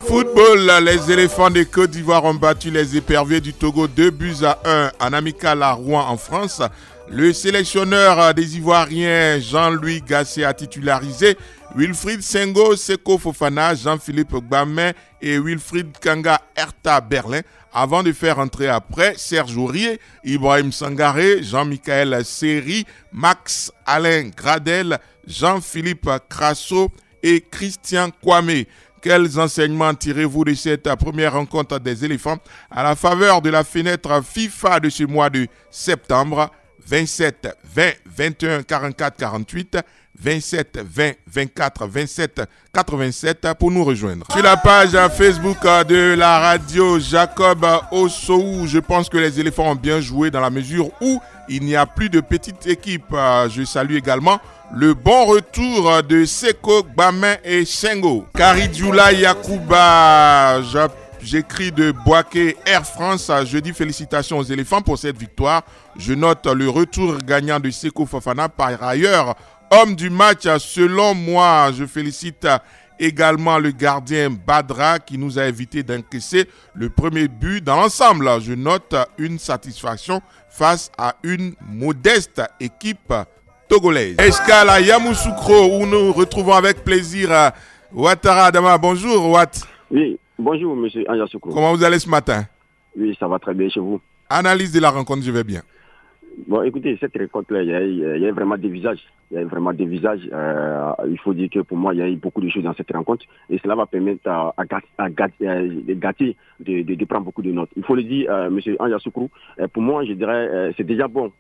Football, les éléphants de Côte d'Ivoire ont battu les éperviers du Togo 2-1 en amical à Rouen en France. Le sélectionneur des Ivoiriens Jean-Louis Gasset a titularisé Wilfried Senghor, Seko Fofana, Jean-Philippe Gbamé et Wilfried Kanga Hertha Berlin avant de faire entrer après Serge Aurier, Ibrahim Sangaré, Jean-Michel Seri, Max Alain Gradel, Jean-Philippe Crasso et Christian Kwame. Quels enseignements tirez-vous de cette première rencontre des éléphants à la faveur de la fenêtre FIFA de ce mois de septembre? 27 20 21 44 48, 27 20 24 27 87 pour nous rejoindre. Sur la page Facebook de la radio Jacob Osou, je pense que les éléphants ont bien joué dans la mesure où il n'y a plus de petite équipe. Je salue également le bon retour de Seko, Gbamé et Senghor. Karidjoula Yakouba, j'écris de Boaké Air France. Je dis félicitations aux éléphants pour cette victoire. Je note le retour gagnant de Seko Fofana, par ailleurs homme du match selon moi. Je félicite également le gardien Badra qui nous a évité d'encaisser le premier but dans l'ensemble. Je note une satisfaction face à une modeste équipe togolaise. Escale à Yamoussoukro où nous retrouvons avec plaisir Ouattara Adama. Bonjour Ouat. Oui, bonjour monsieur Yamoussoukro. Comment vous allez ce matin? Oui, ça va très bien chez vous. Analyse de la rencontre, je vais bien. Bon, écoutez, cette rencontre-là, il y a vraiment des visages. Il y a vraiment des visages. Il faut dire que pour moi, il y a eu beaucoup de choses dans cette rencontre. Et cela va permettre à Gatti de prendre beaucoup de notes. Il faut le dire, M. Anja Soukrou, pour moi, je dirais, c'est déjà bon.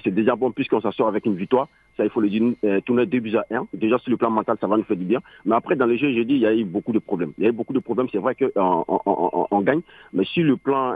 C'est déjà bon puisqu'on s'assure avec une victoire. Ça, il faut le dire, tourner 2-1. Déjà, sur le plan mental, ça va nous faire du bien. Mais après, dans le jeu, je dis, il y a eu beaucoup de problèmes. Il y a eu beaucoup de problèmes. C'est vrai qu'on gagne. Mais sur le plan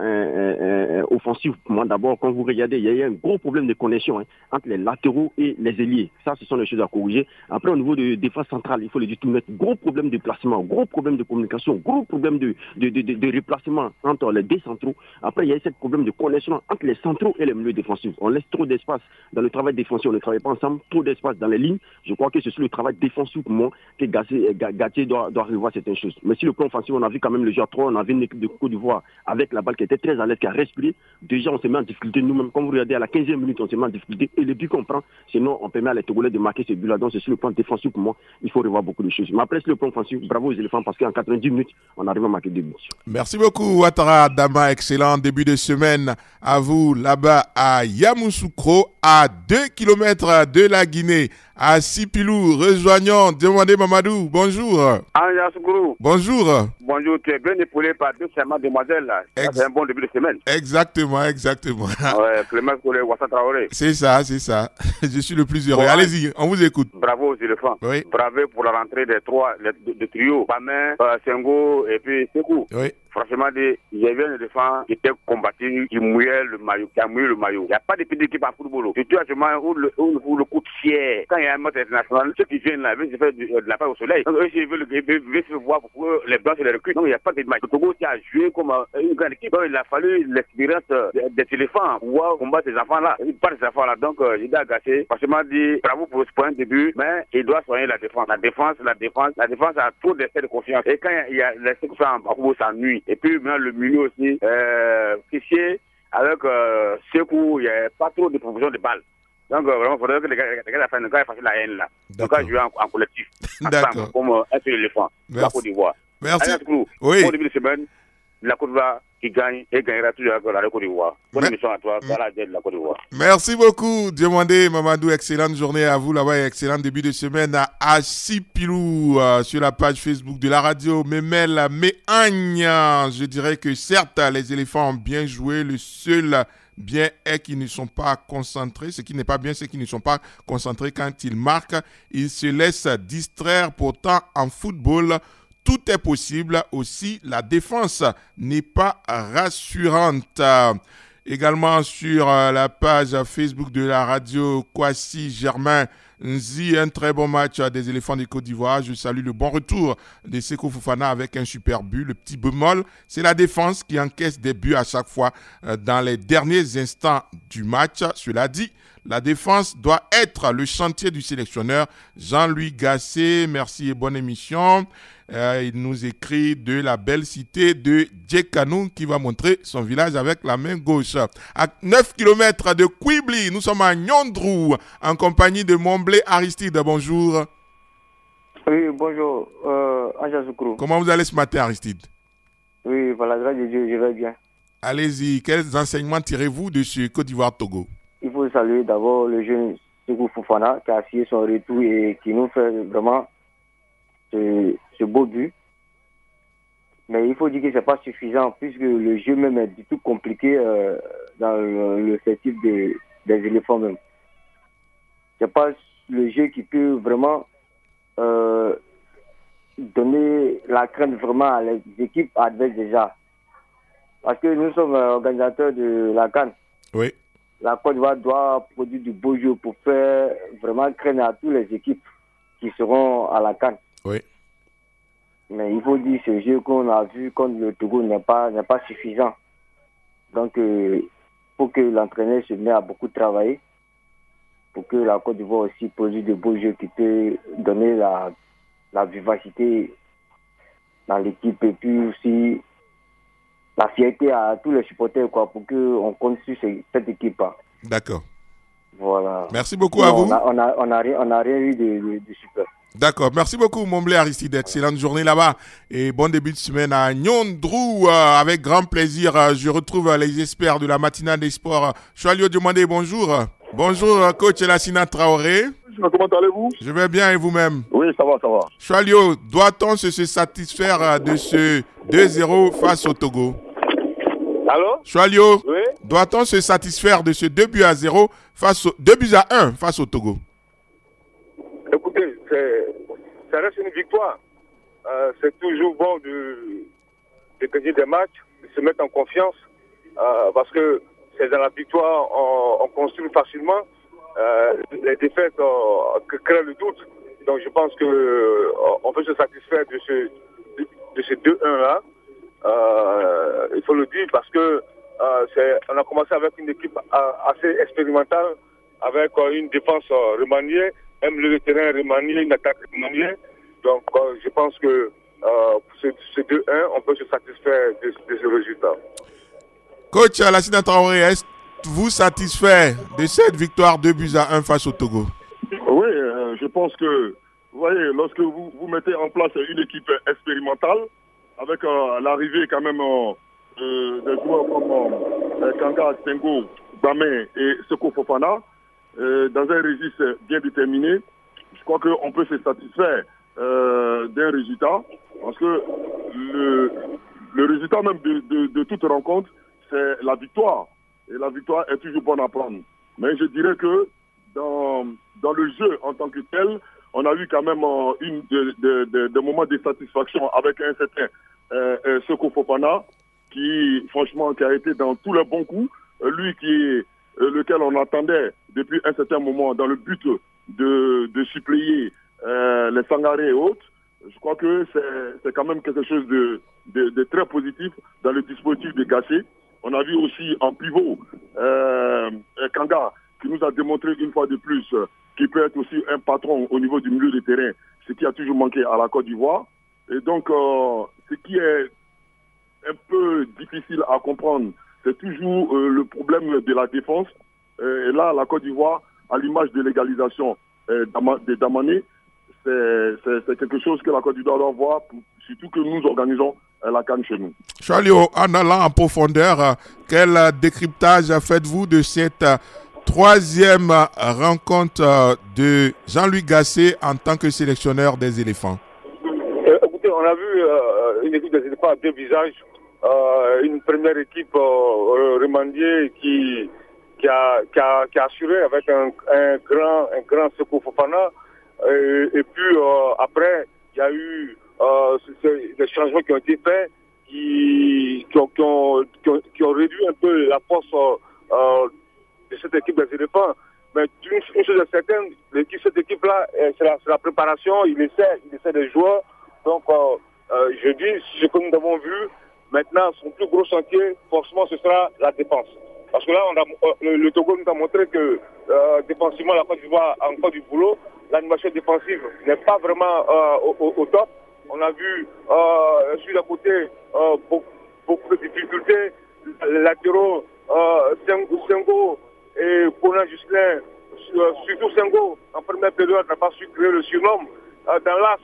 offensif, pour moi, d'abord, quand vous regardez, il y a eu un gros problème de connexion entre les latéraux et les ailiers. Ça, ce sont les choses à corriger. Après, au niveau de défense centrale, il faut le dire, tout mettre. Gros problème de placement, gros problème de communication, gros problème de replacement entre les deux centraux. Après, il y a eu ce problème de connexion entre les centraux et les milieux défensifs. On laisse trop d'espace dans le travail défensif. On ne travaille pas ensemble. Trop d'espace dans les lignes. Je crois que c'est sur le travail défensif pour moi que Gatier doit revoir certaines choses. Mais sur le plan offensif, on a vu quand même le joueur 3, on a vu une équipe de Côte d'Ivoire avec la balle qui était très à l'aise, qui a respiré. Déjà, on s'est mis en difficulté nous-mêmes. Quand vous regardez à la 15e minute, on s'est mis en difficulté. Et le but qu'on prend, sinon on permet à les Togolais de marquer ce but-là. Donc c'est sur le plan défensif pour moi, il faut revoir beaucoup de choses. Mais après, sur le plan offensif, bravo aux éléphants parce qu'en 90 minutes, on arrive à marquer 2 buts. Merci beaucoup, Ouattara Adama. Excellent début de semaine à vous là-bas à Yamoussoukro, à 2 km de la Guinée. À Sipilou, rejoignons Demandé Mamadou. Bonjour. Anja Soukrou. Bonjour. Bonjour, tu es bien épaulé par 2 semaines demoiselles là. C'est un bon début de semaine. Exactement. Ouais, Clément Koulé, Ouattara Traoré. C'est ça. Je suis le plus heureux. Bon, allez-y, on vous écoute. Bravo aux éléphants. Oui. Bravo pour la rentrée des trois, de trio. Bamin, Senghor et puis Sekou. Oui. Franchement, il y avait un éléphant qui était combattu, qui mouillait le maillot, qui a mouillé le maillot. Il n'y a pas de petite équipe à football. Surtout actuellement où le coup de fier. Quand il y a un match international, ceux qui viennent là, ils veulent se faire de la part au soleil. Donc eux, ils veulent se voir pour les blancs se les recrutent. Donc il n'y a pas de match. Le Togo aussi a joué comme une grande équipe. Donc il a fallu l'expérience des éléphants pour pouvoir combattre ces enfants-là. Pas ces enfants-là. Donc j'ai dit à Gasset, franchement, bravo pour ce point de début, mais il doit soigner la défense. La défense a trop d'excès de confiance. Et quand il y a l'excès de confiance en Togo, ça nuit. Et puis maintenant le milieu aussi, fichier avec Sekou, il n'y a pas trop de proposition de balles. Donc vraiment, il faudrait que les gars fassent la haine là. Donc à jouer en collectif. D'accord. Comme un seul éléphant. La Côte d'Ivoire. Merci. Oui. Au début de semaine, la Côte d'Ivoire qui gagne et gagnera toujours avec la Côte d'Ivoire. Bonne émission à toi, dans la de la Côte d'Ivoire. Merci beaucoup, Demandé Mamadou. Excellente journée à vous là-bas et excellent début de semaine à Sipilou sur la page Facebook de la radio Memel Méagne. Je dirais que certes, les éléphants ont bien joué. Le seul bien est qu'ils ne sont pas concentrés. Ce qui n'est pas bien, c'est qu'ils ne sont pas concentrés quand ils marquent. Ils se laissent distraire. Pourtant, en football, tout est possible. Aussi, la défense n'est pas rassurante. Également sur la page Facebook de la radio Kwasi Germain Nzi, un très bon match des éléphants de Côte d'Ivoire. Je salue le bon retour de Seko Fofana avec un super but. Le petit bémol, c'est la défense qui encaisse des buts à chaque fois dans les derniers instants du match. Cela dit, la défense doit être le chantier du sélectionneur Jean-Louis Gasset. Merci et bonne émission. Il nous écrit de la belle cité de Djekanou qui va montrer son village avec la main gauche. À 9 km de Quibli, nous sommes à Nyondrou en compagnie de Momblé Aristide. Bonjour. Oui, bonjour, Anja Soukrou. Comment vous allez ce matin, Aristide? Oui, par la grâce de Dieu, je vais bien. Allez-y, quels enseignements tirez-vous de ce Côte d'Ivoire-Togo? Il faut saluer d'abord le jeune Sekou Fofana qui a signé son retour et qui nous fait vraiment ce beau but. Mais il faut dire que ce n'est pas suffisant puisque le jeu même est du tout compliqué dans le effectif des éléphants même. Ce n'est pas le jeu qui peut vraiment donner la crainte vraiment à les équipes adverses déjà. Parce que nous sommes organisateurs de la CAN. Oui. La Côte d'Ivoire doit produire du beau jeu pour faire vraiment craindre à toutes les équipes qui seront à la CAN. Oui. Mais il faut dire que ce jeu qu'on a vu contre le Togo n'est pas suffisant. Donc, il faut que l'entraîneur se mette à beaucoup travailler pour que la Côte d'Ivoire aussi produise de beaux jeux qui peut donner la vivacité dans l'équipe et puis aussi la fierté à tous les supporters pour qu'on compte sur cette équipe. D'accord. Voilà. Merci beaucoup à vous. On n'a rien eu de super. D'accord. Merci beaucoup, Momblé Aristide. Excellente journée là-bas et bon début de semaine à Nyondrou. Avec grand plaisir, je retrouve les experts de la matinale des sports. Choalio Diomandé, bonjour. Bonjour, coach Lassina Traoré. Comment allez-vous? Je vais bien et vous-même? Oui, ça va. Choalio, doit-on se satisfaire de ce 2-0 face au Togo? Allô? Choalio, Oui? doit-on se satisfaire de ce 2-0 2-1 face au Togo? Écoutez, ça reste une victoire. C'est toujours bon de gagner des matchs, de se mettre en confiance, parce que c'est dans la victoire on construit facilement. Les défaites créent le doute. Donc je pense qu'on peut se satisfaire de ce 2-1 là. Il faut le dire parce que on a commencé avec une équipe assez expérimentale, avec une défense remaniée, un milieu de terrain remanié, une attaque remaniée. Donc je pense que ce 2-1, on peut se satisfaire de ce résultat. Coach Lassina Traoré, êtes-vous satisfait de cette victoire 2-1 face au Togo? Oui, je pense que, vous voyez, lorsque vous mettez en place une équipe expérimentale, avec l'arrivée quand même des joueurs comme Kanga, Sengo, Bamé et Sekou Fofana, dans un registre bien déterminé, je crois qu'on peut se satisfaire d'un résultat, parce que le résultat même de toute rencontre, c'est la victoire. Et la victoire est toujours bonne à prendre. Mais je dirais que dans le jeu en tant que tel, on a eu quand même des moments de satisfaction avec un certain Sekou Fofana, qui franchement qui a été dans tous les bons coups. Lui lequel on attendait depuis un certain moment dans le but de suppléer les Sangaré et autres. Je crois que c'est quand même quelque chose de très positif dans le dispositif de Gassé. On a vu aussi en pivot Kanga qui nous a démontré une fois de plus qu'il peut être aussi un patron au niveau du milieu de terrain, ce qui a toujours manqué à la Côte d'Ivoire. Et donc, ce qui est un peu difficile à comprendre, c'est toujours le problème de la défense. Et là, la Côte d'Ivoire, à l'image de l'égalisation de Damané, c'est quelque chose que la Côte d'Ivoire doit voir, surtout que nous organisons la CAN chez nous. Choalio, en allant en profondeur, quel décryptage faites-vous de cette troisième rencontre de Jean-Louis Gassé en tant que sélectionneur des éléphants? Écoutez, on a vu une équipe des éléphants à deux visages. Une première équipe remaniée qui a assuré avec un grand Sekou Fofana. Et puis après, il y a eu des changements qui ont été faits qui ont réduit un peu la force de cette équipe des éléphants. Mais une chose est certaine, cette équipe-là, c'est la préparation, il essaie des joueurs. Donc, je dis, ce que nous avons vu, maintenant, son plus gros chantier, forcément, ce sera la défense. Parce que là, le Togo nous a montré que défensivement, la Côte d'Ivoire a encore du boulot. L'animation défensive n'est pas vraiment au top. On on a vu sur le côté beaucoup de difficultés. Les latéraux, Sengo et Conan Juscelin, surtout Sengo, en première période, n'a pas su créer le surnom. Dans l'as,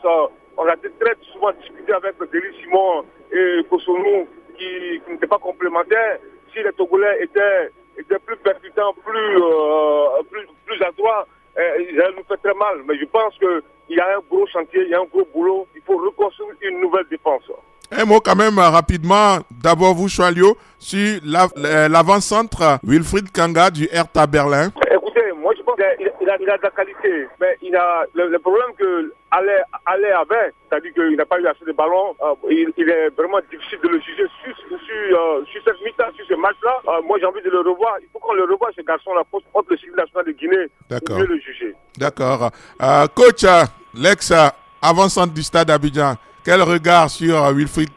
on a très souvent discuté avec Delis Simon et Kosonou qui n'étaient pas complémentaires. Si les Togolais étaient plus percutants, plus adroits, ils allaient nous faire très mal. Mais je pense qu'il y a un gros chantier, il y a un gros boulot. Il faut reconstruire une nouvelle défense. Un mot quand même rapidement, d'abord vous Choalio, sur l'avant-centre Wilfried Kanga du Hertha Berlin. Écoutez, moi je pense qu'il a de la qualité, mais il a le problème que Aller avait, c'est-à-dire qu'il n'a pas eu assez de ballons. Il est vraiment difficile de le juger sur cette mi-temps, sur ce match-là. Moi j'ai envie de le revoir. Il faut qu'on le revoie ce garçon-là contre le Cycle national de Guinée pour mieux le juger. D'accord. Coach, l'ex-avant-centre du stade Abidjan, quel regard sur Wilfried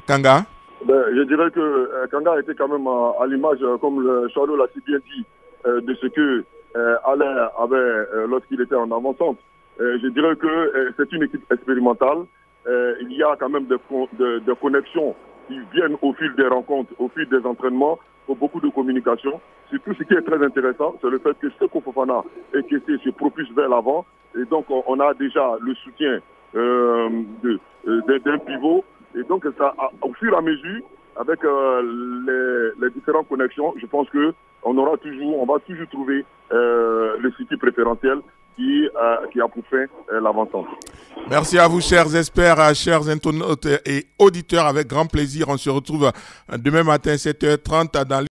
Kanga? Je dirais que Kanga était quand même à l'image, comme le Charlot l'a si bien dit, de ce que Alain avait lorsqu'il était en avant-centre. Je dirais que c'est une équipe expérimentale. Il y a quand même des connexions qui viennent au fil des rencontres, au fil des entraînements, pour beaucoup de communication. Surtout ce qui est très intéressant, c'est le fait que Seko Fofana et Kessé se propulsent vers l'avant. Et donc on a déjà le soutien d'un pivot. Et donc, ça, au fur et à mesure, avec les différentes connexions, je pense qu'on va toujours trouver le site préférentiel qui a pour fin l'avant-centre. Merci à vous, chers experts, chers internautes et auditeurs. Avec grand plaisir, on se retrouve demain matin, 7h30 dans